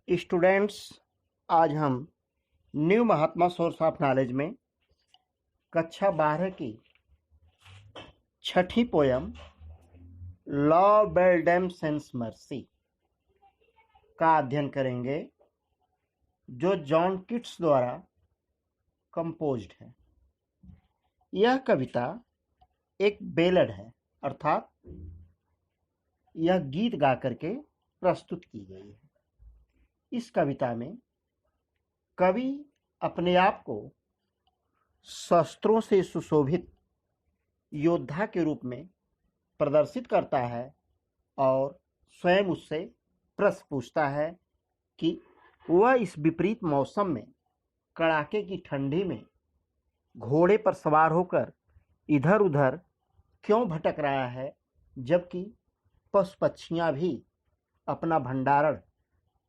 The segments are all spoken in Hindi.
स्टूडेंट्स, आज हम new Mahatma source of knowledge में कक्षा 12 की छठी पोयम लॉ बेल्डेम सेंस मर्सी का अध्ययन करेंगे, जो जॉन किट्स द्वारा कंपोज्ड है। यह कविता एक बेलड है, अर्थात यह गीत गा करके प्रस्तुत की गई है। इस कविता में कवि अपने आप को शस्त्रों से सुशोभित योद्धा के रूप में प्रदर्शित करता है और स्वयं उससे प्रश्न पूछता है कि वह इस विपरीत मौसम में कड़ाके की ठंडी में घोड़े पर सवार होकर इधर उधर क्यों भटक रहा है, जबकि पशु पक्षियां भी अपना भंडारण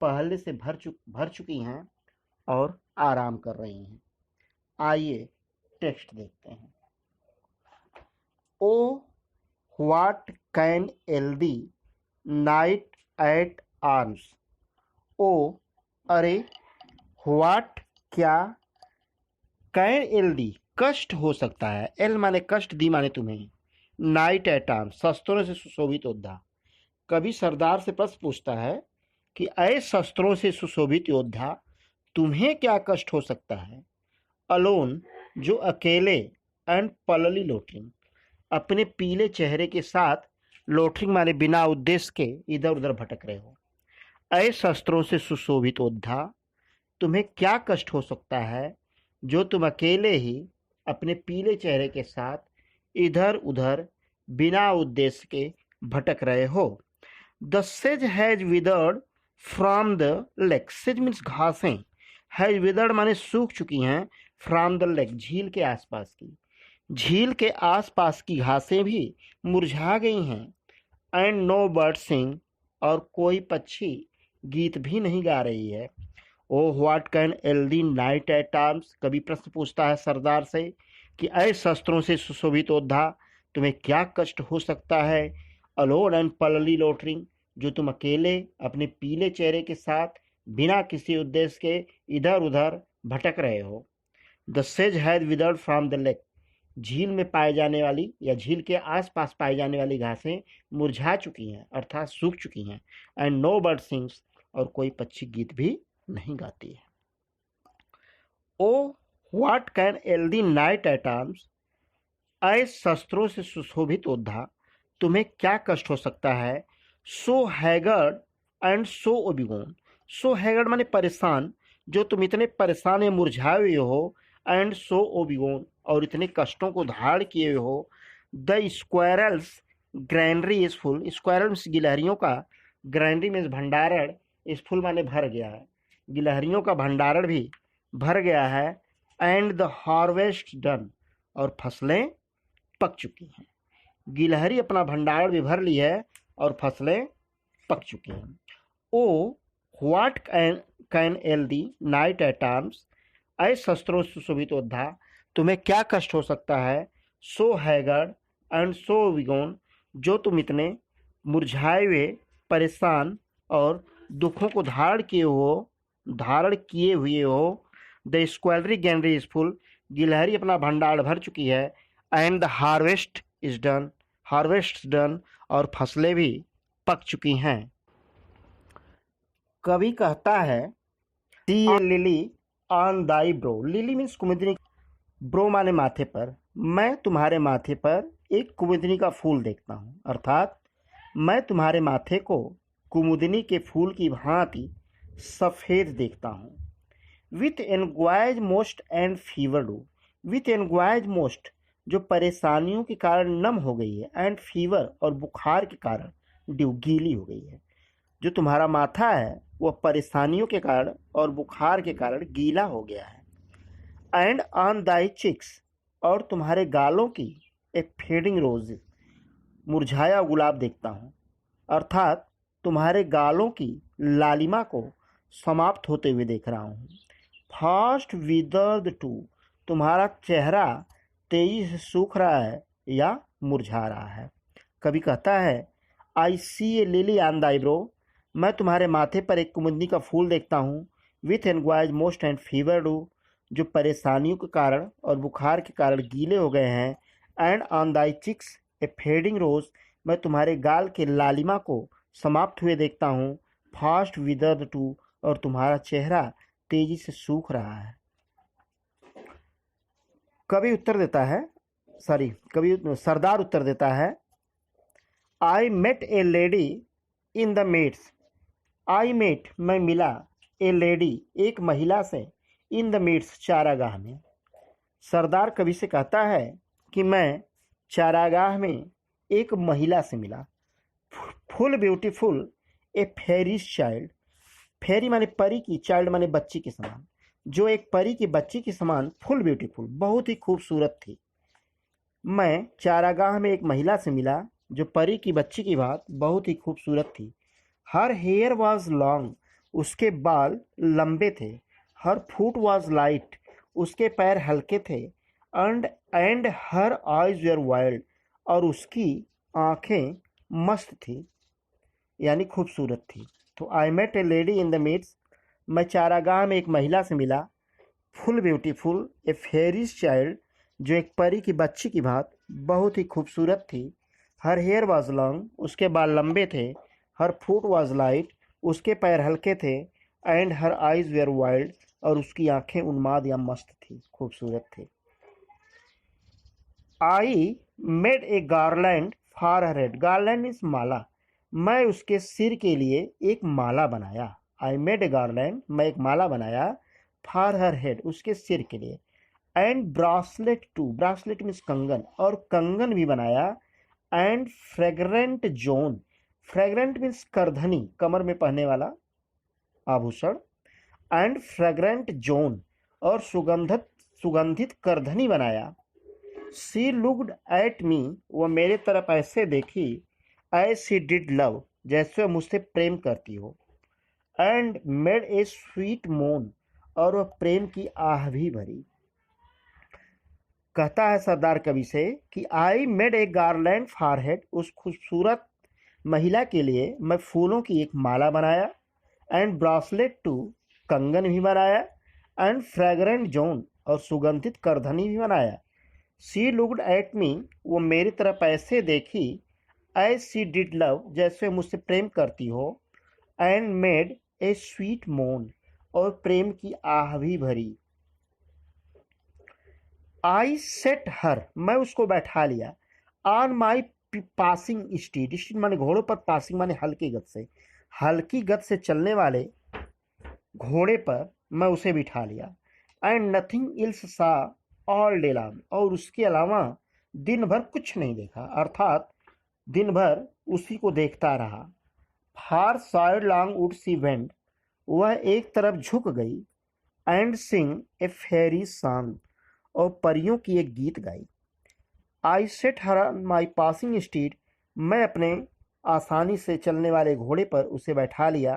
पहले से भर चुकी हैं और आराम कर रही हैं। आइए टेक्स्ट देखते हैं। O what can ail thee knight at arms. ओ अरे, व्हाट क्या, कैन एल्दी कष्ट हो सकता है, एल माने कष्ट, दी माने तुम्हें, नाइट एट आर्म्स शस्त्रों से सुशोभित योद्धा। कवि सरदार से प्रश्न पूछता है कि ऐ शस्त्रों से सुशोभित योद्धा, तुम्हें क्या कष्ट हो सकता है। अलोन, जो अकेले, एंड पलली लोटरिंग, अपने पीले चेहरे के साथ, लोटरिंग माने बिना उद्देश्य के इधर उधर भटक रहे हो। ऐ शस्त्रों से सुशोभित योद्धा, तुम्हें क्या कष्ट हो सकता है जो तुम अकेले ही अपने पीले चेहरे के साथ इधर उधर बिना उद्देश्य के भटक रहे हो। The sage has withered from the lake. Says means घासें, हैज विदर्ड माने सूख चुकी हैं, फ्रॉम द लेक झील के आसपास की, झील के आसपास की घासें भी मुरझा गई हैं। एंड नो बर्ड सिंग, और कोई पक्षी गीत भी नहीं गा रही है। O what can ail thee knight at arms, कभी प्रश्न पूछता है सरदार से कि ऐ शस्त्रों से सुशोभित योद्धा, तुम्हें क्या कष्ट हो सकता है। अलोन एंड पलली लोटरिंग, जो तुम अकेले अपने पीले चेहरे के साथ बिना किसी उद्देश्य के इधर उधर भटक रहे हो। The sage has withered from the lake, झील में पाए जाने वाली या झील के आसपास पाई जाने वाली घासें मुरझा चुकी हैं, अर्थात सूख चुकी हैं। एंड नो बर्ड सिंग्स, और कोई पक्षी गीत भी नहीं गाती है। O what can ail thee knight at arms, ऐ शस्त्रों से सुशोभित योद्धा, तुम्हें क्या कष्ट हो सकता है। So haggard and so woebegone, so haggard माने परेशान, जो तुम इतने परेशान या मुरझाए हुए हो। एंड सो ओबिगोन, और इतने कष्टों को धारण किए हुए हो। The squirrel's granary is full, squirrel's गिलहरियों का, ग्रैंडरी मीन्स भंडारण, इस फुल माने भर गया है, गिलहरियों का भंडारण भी भर गया है। एंड द हार्वेस्ट डन, और फसलें पक चुकी हैं। गिलहरी अपना भंडारण भी भर ली है और फसलें पक चुकी हैं। O what can ail thee knight at arms, ऐ शस्त्रों से सुशोभित योद्धा, तुम्हें क्या कष्ट हो सकता है। सो हैगर्ड एंड सो विगोन, जो तुम इतने मुरझाए हुए, परेशान और दुखों को धारण किए हुए हो। The squirrel's granary is full, गिलहरी अपना भंडार भर चुकी है। And the harvest is done, harvest done, और फसलें भी पक चुकी हैं। कवि कहता है see a lily on thy brow, lily means कुमुदिनी, ब्रो माने माथे पर, मैं तुम्हारे माथे पर एक कुमुदिनी का फूल देखता हूँ, अर्थात मैं तुम्हारे माथे को कुमुदिनी के फूल की भांति सफेद देखता हूँ। With anguish moist and fever dew, with anguish moist, जो परेशानियों के कारण नम हो गई है, एंड फीवर, और बुखार के कारण ड्यू, गीली हो गई है। जो तुम्हारा माथा है वह परेशानियों के कारण और बुखार के कारण गीला हो गया है। एंड ऑन दाई चिक्स, और तुम्हारे गालों की एक फेडिंग रोज, मुरझाया गुलाब देखता हूँ, अर्थात तुम्हारे गालों की लालिमा को समाप्त होते हुए देख रहा हूँ। फास्ट विदर्ड टू, तुम्हारा चेहरा तेजी से सूख रहा है या मुरझा रहा है। कवि कहता है आई सी a lily on thy bro, मैं तुम्हारे माथे पर एक कुमुदनी का फूल देखता हूँ, with anguish moist and fever dew, जो परेशानियों के कारण और बुखार के कारण गीले हो गए हैं। And on thy cheeks a fading rose, मैं तुम्हारे गाल के लालिमा को समाप्त हुए देखता हूँ, फास्ट विदर्ड टू, और तुम्हारा चेहरा तेजी से सूख रहा है। कवि उत्तर देता है, कवि सरदार उत्तर देता है, I met a lady in the meads. I met, मैं मिला, ए लेडी, एक महिला से, इन द मीट्स, चारागाह में। सरदार कवि से कहता है कि मैं चारागाह में एक महिला से मिला। Full beautiful a fairy's child, फेरी माने परी की, चाइल्ड माने बच्ची के समान, जो एक परी की बच्ची के समान, फुल ब्यूटीफुल, बहुत ही खूबसूरत थी। मैं चारागाह में एक महिला से मिला जो परी की बच्ची की बात बहुत ही खूबसूरत थी। हर हेयर वॉज लॉन्ग, उसके बाल लंबे थे। हर फुट वॉज लाइट, उसके पैर हल्के थे। And her eyes were wild, और उसकी आंखें मस्त थी, यानी खूबसूरत थी। तो I met a lady in the meads, मैं चारागाह में एक महिला से मिला। Full beautiful a fairy's child, जो एक परी की बच्ची की बात बहुत ही खूबसूरत थी। हर हेयर वॉज लॉन्ग, उसके बाल लंबे थे। हर फुट वॉज लाइट, उसके पैर हल्के थे। And her eyes were wild, और उसकी आंखें उन्माद या मस्त थी, खूबसूरत थी। I made a garland for her head, garland means माला, मैं उसके सिर के लिए एक माला बनाया। आई मेड ए गार्लैंड, मैं एक माला बनाया, फॉर हर हेड, उसके सिर के लिए। And bracelet too, bracelet means कंगन, और कंगन भी बनाया। And fragrant zone, fragrant means करधनी, कमर में पहनने वाला आभूषण। एंड फ्रेग्रेंट जोन, और सुगंधित करधनी बनाया। सी लुक्ड एट मी, वह मेरे तरफ ऐसे देखी, एज सी डिड लव, जैसे वह मुझसे प्रेम करती हो। एंड मेड ए स्वीट मोन, और वह प्रेम की आह भी भरी। कहता है सरदार कवि से कि आई made a garland for head, उस खूबसूरत महिला के लिए मैं फूलों की एक माला बनाया। एंड ब्रासलेट टू, कंगन भी बनाया। एंड फ्रेग्रेंट जोन, और सुगंधित करधनी भी बनाया। सी लुक्ड एट मी, वो मेरी तरफ ऐसे देखी, एज सी डिड लव, जैसे मुझसे प्रेम करती हो। एंड मेड ए स्वीट मोन, और प्रेम की आह भी भरी। आई सेट हर, मैं उसको बैठा लिया। On my pacing stead, stead माने घोड़ों पर, पासिंग माने हल्की गति से, हल्की गति से चलने वाले घोड़े पर मैं उसे बिठा लिया। एंड नथिंग इल्स सा ऑल डे लॉन्ग, और उसके अलावा दिन भर कुछ नहीं देखा, अर्थात दिन भर उसी को देखता रहा। फार side long would she went, वह एक तरफ झुक गई। And Singh A Pheri song, और परियों की एक गीत गाई। I set her on my pacing steed, मैं अपने आसानी से चलने वाले घोड़े पर उसे बैठा लिया।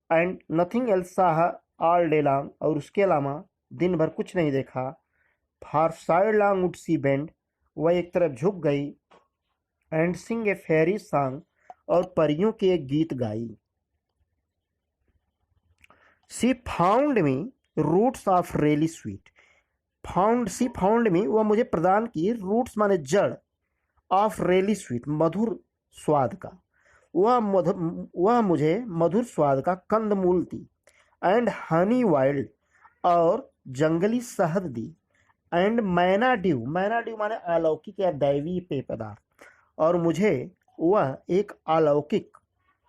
And nothing else Saha all day long, और उसके अलावा दिन भर कुछ नहीं देखा। फार side long would see bend, वह एक तरफ झुक गई। And Singh A Pheri song, और परियों की एक गीत गाई। She found me roots of relish sweet, she found me, वह मुझे प्रदान की, रूट्स माने जड़, ऑफ रेली स्वीट, मधुर स्वाद का, वह मुझे मधुर स्वाद का कंदमूल दी। एंड हनी वाइल्ड, और जंगली शहद दी। एंड मैना ड्यू माने अलौकिक या दैवीय पेय पदार्थ, और मुझे वह एक अलौकिक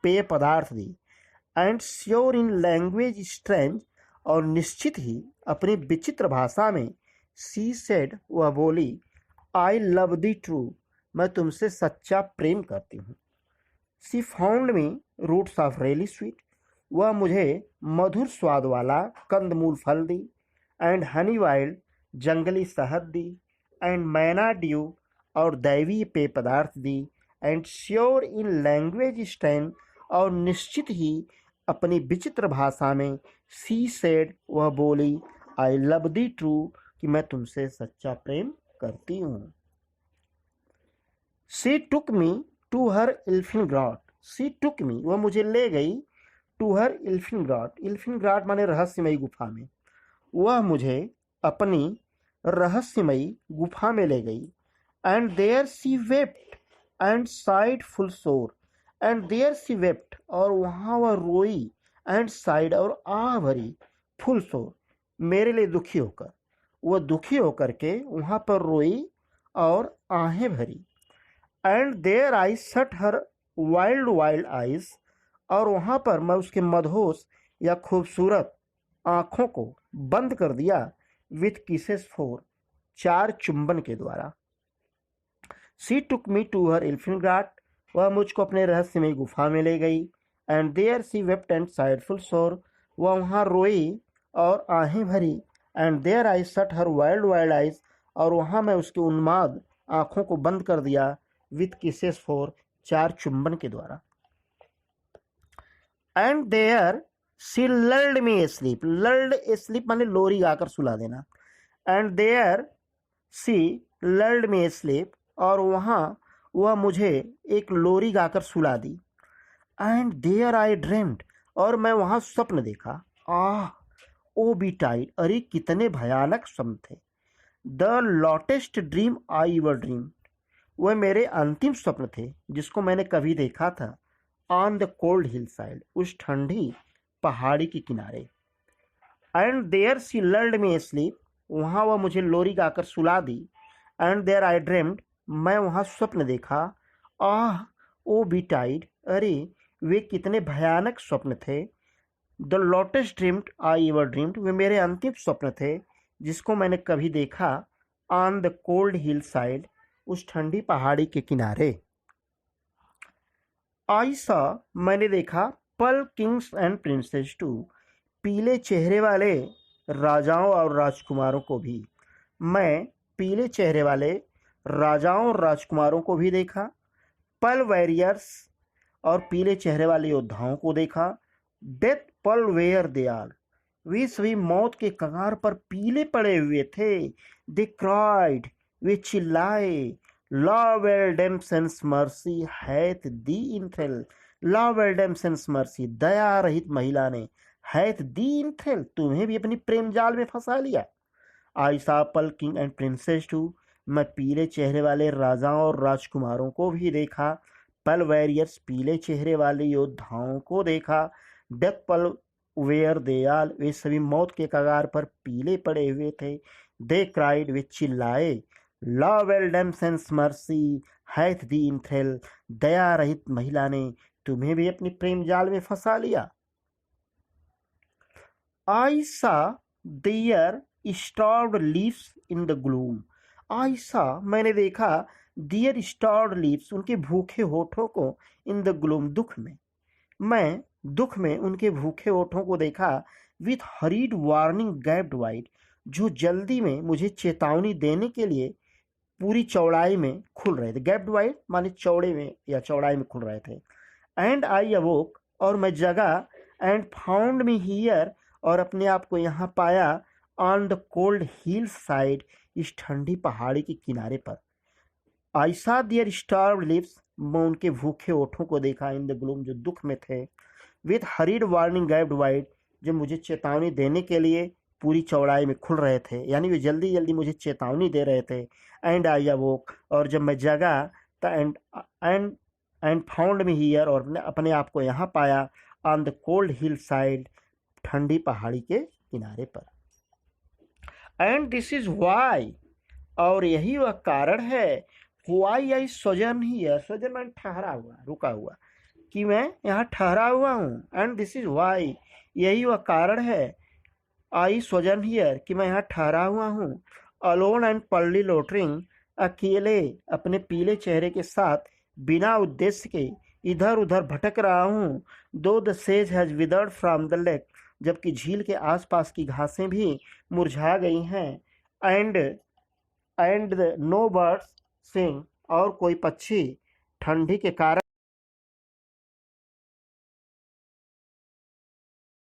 पेय पदार्थ दी। And sure in language strange, और निश्चित ही अपनी विचित्र भाषा में, सी सेड, वह बोली, आई लव दी ट्रू, मैं तुमसे सच्चा प्रेम करती हूँ। She found me roots of relish sweet, वह मुझे मधुर स्वाद वाला कंदमूल फल दी। एंड हनी वाइल्ड, जंगली शहद दी। एंड मैना ड्यू, और दैवीय पेय पदार्थ दी। And sure in language strange, और निश्चित ही अपनी विचित्र भाषा में, सी सेड, वह बोली, आई लव दी ट्रू, कि मैं तुमसे सच्चा प्रेम करती हूँ। She took me to her इल्फिन ग्रॉट, सी टुक मी, वह मुझे ले गई, टू हर इल्फिनग्राट, इल्फिनग्राट माने रहस्यमयी गुफा में, वह मुझे अपनी रहस्यमयी गुफा में ले गई। And there she wept and sighed full sore, and there she wept, और वहाँ वह रोई, एंड साइड, और आह भरी, फुल सोर, मेरे लिए दुखी होकर, वह दुखी होकर के वहाँ पर रोई और आहें भरी। एंड देयर आई सट हर वाइल्ड वाइल्ड आइज, और वहाँ पर मैं उसके मदहोश या खूबसूरत आँखों को बंद कर दिया, विथ किसेस फोर, 4 चुंबन के द्वारा। सी टुक मी टू हर इल्फिनग्राट, वह मुझको अपने रहस्यमय गुफा में ले गई। And there she wept and sighed full sore, वह वहाँ रोई और आहें भरी। एंड देयर आई सट हर वाइल्ड वाइल्ड आइज, और वहाँ मैं उसके उन्माद आँखों को बंद कर दिया, विथ किसेस फोर, 4 चुंबन के द्वारा। And there she lulled me sleep, lulled sleep माने लोरी गाकर सुला देना। And there she lulled me sleep, और वहाँ वह मुझे एक लोरी गाकर सुला दी। एंड देयर आई ड्रीम्ड, और मैं वहाँ स्वप्न देखा। आह ओ बी टाइड, अरे कितने भयानक स्वप्न थे। The latest dream I ever dream, वह मेरे अंतिम स्वप्न थे जिसको मैंने कभी देखा था। On the cold hill side, उस ठंडी पहाड़ी के किनारे। And there she lulled me sleep, वहाँ वह मुझे लोरी गाकर सुला दी। एंड देयर आई ड्रीम्ड, मैं वहाँ स्वप्न देखा। आह ओ बी टाइड, अरे वे कितने भयानक स्वप्न थे। The latest dreamed I ever dreamed, वे मेरे अंतिम स्वप्न थे जिसको मैंने कभी देखा। On the cold hill side, उस ठंडी पहाड़ी के किनारे। आई सा, मैंने देखा, पल किंग्स एंड प्रिंसेस टू, पीले चेहरे वाले राजाओं और राजकुमारों को भी। मैं पीले चेहरे वाले राजाओं और राजकुमारों को भी देखा। पल वॉरियर्स, और पीले चेहरे वाले योद्धाओं को देखा। डेथ पल वेयर दयाल, वे सभी मौत के कगार पर पीले पड़े हुए थे। दे क्राइड, वे चिल्लाए। लॉ वेल्डेम्सन्स मर्सी हैथ दी इंथेल, लॉ वेल्डेम्सन्स मर्सी, दया रहित महिला ने, हैथ दी इंथेल, तुम्हें भी अपनी प्रेम जाल में फंसा लिया। आई सा पल किंग एंड प्रिंसेस टू, मैं पीले चेहरे वाले राजाओं और राजकुमारों को भी देखा। पल वॉरियर्स, पीले चेहरे वाले योद्धाओं को देखा। डेथ पल वेयर दयाल, वे सभी मौत के कगार पर पीले पड़े हुए थे। दे क्राइड, वे चिल्लाए। लॉ वेल्डेम्सन्स मर्सी हैथ दी इंथेल, दया रहित महिला ने तुम्हें भी अपनी प्रेम जाल में फंसा लिया। I saw their starved leaves in the gloom, I saw, मैंने देखा, डियर स्टार्व्ड लिप्स, उनके भूखे होठों को, इन द ग्लूम, दुख में, मैं दुख में उनके भूखे होठों को देखा। With hurried warning gapped wide, जो जल्दी में मुझे चेतावनी देने के लिए पूरी चौड़ाई में खुल रहे थे। गैप्ड वाइड माने चौड़े में या चौड़ाई में खुल रहे थे। एंड आई अवोक, और मैं जगा। एंड फाउंड मी हियर, और अपने आप को यहाँ पाया। On the cold hill side, इस ठंडी पहाड़ी के किनारे पर। आई सा देयर स्टार्व्ड लिप्स, मैं उनके भूखे ओठों को देखा। इन द ग्लूम, जो दुख में थे। With hurried warning gapped wide, जो मुझे चेतावनी देने के लिए पूरी चौड़ाई में खुल रहे थे, यानी वे जल्दी जल्दी मुझे चेतावनी दे रहे थे। एंड आई अवोक, और जब मैं जगा तो एंड फाउंड मी हियर, और अपने आप को यहाँ पाया। On the cold hill side, ठंडी पहाड़ी के किनारे पर। एंड दिस इज वाई, और यही वह कारण है। वाई आई सोजन हियर, सोजन मैंने ठहरा हुआ, रुका हुआ, कि मैं यहाँ ठहरा हुआ हूँ। एंड दिस इज वाई, यही वह कारण है। आई सोजन हियर, कि मैं यहाँ ठहरा हुआ हूँ। अलोन एंड पल्ली लोटरिंग, अकेले अपने पीले चेहरे के साथ बिना उद्देश्य के इधर उधर भटक रहा हूँ। दो the sage has withered from the lake, जबकि झील के आसपास की घासें भी मुरझा गई हैं। एंड नो बर्ड्स सिंग, और कोई पक्षी ठंडी के कारण